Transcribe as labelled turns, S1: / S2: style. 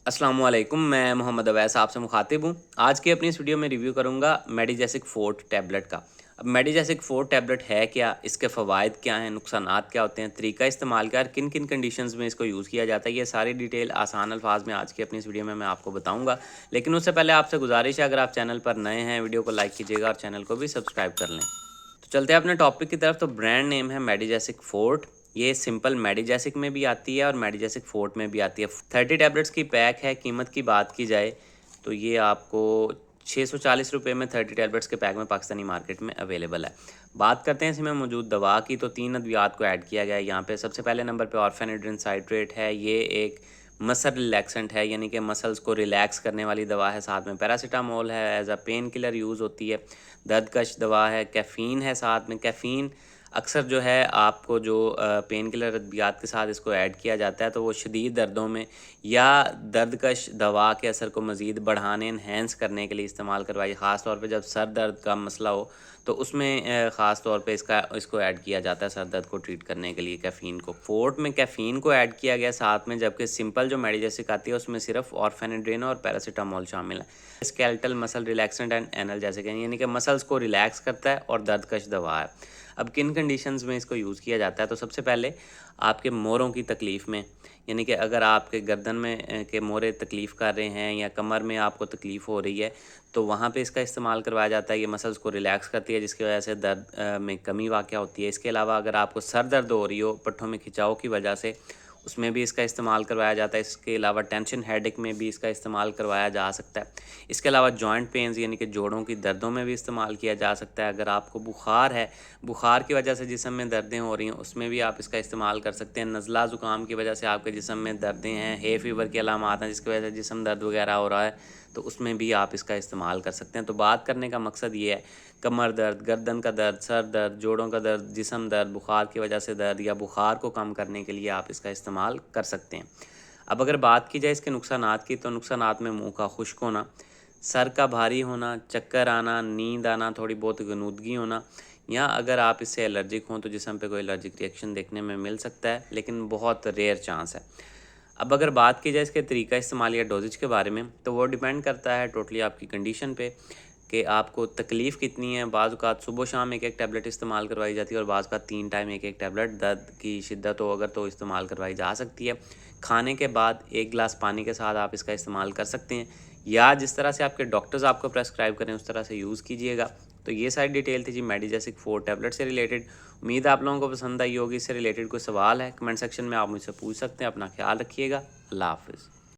S1: अस्सलाम वालेकुम, मैं मोहम्मद अवैस आपसे मुखातिब हूँ। आज की अपनी इस वीडियो में रिव्यू करूँगा मेडिजेसिक फोर्ट टैबलेट का। अब मेडिजेसिक फोर्ट टैबलेट है क्या, इसके फ़वाइद क्या हैं, नुकसानात क्या होते हैं, तरीका इस्तेमाल का, किन किन कंडीशंस में इसको यूज़ किया जाता है, ये सारी डिटेल आसान अल्फाज में आज की अपनी इस वीडियो में मैं आपको बताऊँगा। लेकिन उससे पहले आपसे गुजारिश है, अगर आप चैनल पर नए हैं वीडियो को लाइक कीजिएगा और चैनल को भी सब्सक्राइब कर लें। तो चलते हैं अपने टॉपिक की तरफ। तो ब्रांड नेम है मेडिजेसिक फोर्ट। ये सिंपल मेडिजेसिक में भी आती है और मेडिजेसिक फोर्ट में भी आती है। 30 टैबलेट्स की पैक है। कीमत की बात की जाए तो ये आपको 640 रुपये में 30 टैबलेट्स के पैक में पाकिस्तानी मार्केट में अवेलेबल है। बात करते हैं इसमें मौजूद दवा की, तो 3 अद्वियात को ऐड किया गया है यहाँ पे। सबसे पहले नंबर पे ऑर्फेनेड्रिन साइट्रेट है। ये एक मसल रिलैक्सेंट है, यानी कि मसल्स को रिलैक्स करने वाली दवा है। साथ में पैरासीटामोल है, as a pain killer use होती है। दर्दकश दवा है। कैफ़ीन है साथ में। कैफ़ीन अक्सर जो है आपको जो पेन किलर अद्वियात के साथ इसको ऐड किया जाता है, तो वो शदीद दर्दों में या दर्दकश दवा के असर को मज़ीद बढ़ाने, इन्हेंस करने के लिए इस्तेमाल करवाइए। ख़ास तौर पे जब सर दर्द का मसला हो तो उसमें ख़ास तौर पे इसको ऐड किया जाता है सर दर्द को ट्रीट करने के लिए कैफ़ीन को। फोर्ट में कैफ़ीन को ऐड किया गया साथ में, जबकि सिंपल जो मेडिजेसिक आती है उसमें सिर्फ ऑर्फेनेड्रिन और पैरासीटामोल शामिल है। Skeletal muscle relaxant and analgesic है, यानी कि मसल्स को रिलैक्स करता है और दर्दकश दवा है। अब किन कंडीशंस में इसको यूज़ किया जाता है, तो सबसे पहले आपके मोरों की तकलीफ़ में, यानी कि अगर आपके गर्दन में के मोरे तकलीफ़ कर रहे हैं या कमर में आपको तकलीफ़ हो रही है, तो वहाँ पे इसका इस्तेमाल करवाया जाता है। ये मसल्स को रिलैक्स करती है, जिसकी वजह से दर्द में कमी वाक़या होती है। इसके अलावा अगर आपको सर दर्द हो रही हो पट्ठों में खिंचाव की वजह से, उसमें भी इसका इस्तेमाल करवाया जाता है। इसके अलावा टेंशन हेडेक में भी इसका इस्तेमाल करवाया जा सकता है। इसके अलावा जॉइंट पेन्स यानी कि जोड़ों की दर्दों में भी इस्तेमाल किया जा सकता है। अगर आपको बुखार है, बुखार की वजह से जिस्म में दर्दें हो रही हैं, उसमें भी आप इसका इस्तेमाल कर सकते हैं। नज़ला ज़ुकाम की वजह से आपके जिस्म में दर्दें हैं, हे फीवर के अलामात हैं जिसकी वजह से जिस्म दर्द वगैरह हो रहा है, तो उसमें भी आप इसका इस्तेमाल कर सकते हैं। तो बात करने का मकसद ये है, कमर दर्द, गर्दन का दर्द, सर दर्द, जोड़ों का दर्द, जिस्म दर्द, बुखार की वजह से दर्द या बुखार को कम करने के लिए आप इसका इस्तेमाल कर सकते हैं। अब अगर बात की जाए इसके नुकसानात की, तो नुकसानात में मुंह का खुश्क होना, सर का भारी होना, चक्कर आना, नींद आना, थोड़ी बहुत गनूदगी होना, या अगर आप इससे एलर्जिक हों तो जिस्म पे कोई एलर्जिक रिएक्शन देखने में मिल सकता है, लेकिन बहुत रेयर चांस है। अब अगर बात की जाए इसके तरीका इस्तेमाल या डोजेज के बारे में, तो वो डिपेंड करता है टोटली आपकी कंडीशन पे कि आपको तकलीफ़ कितनी है। बाज़ औक़ात सुबह शाम एक एक टैबलेट इस्तेमाल करवाई जाती है और बाज़ औक़ात 3 टाइम एक एक टैबलेट, दर्द की शिद्दत हो अगर तो इस्तेमाल करवाई जा सकती है। खाने के बाद 1 गिलास पानी के साथ आप इसका इस्तेमाल कर सकते हैं, या जिस तरह से आपके डॉक्टर्स आपको प्रेस्क्राइब करें उस तरह से यूज़ कीजिएगा। तो ये सारी डिटेल थी जी मेडिजेसिक 4 टैबलेट से रिलेटेड। उम्मीद है आप लोगों को पसंद आई होगी। इससे रिलेटेड कोई सवाल है कमेंट सेक्शन में आप मुझसे पूछ सकते हैं। अपना ख्याल रखिएगा। अल्लाह हाफ़िज़।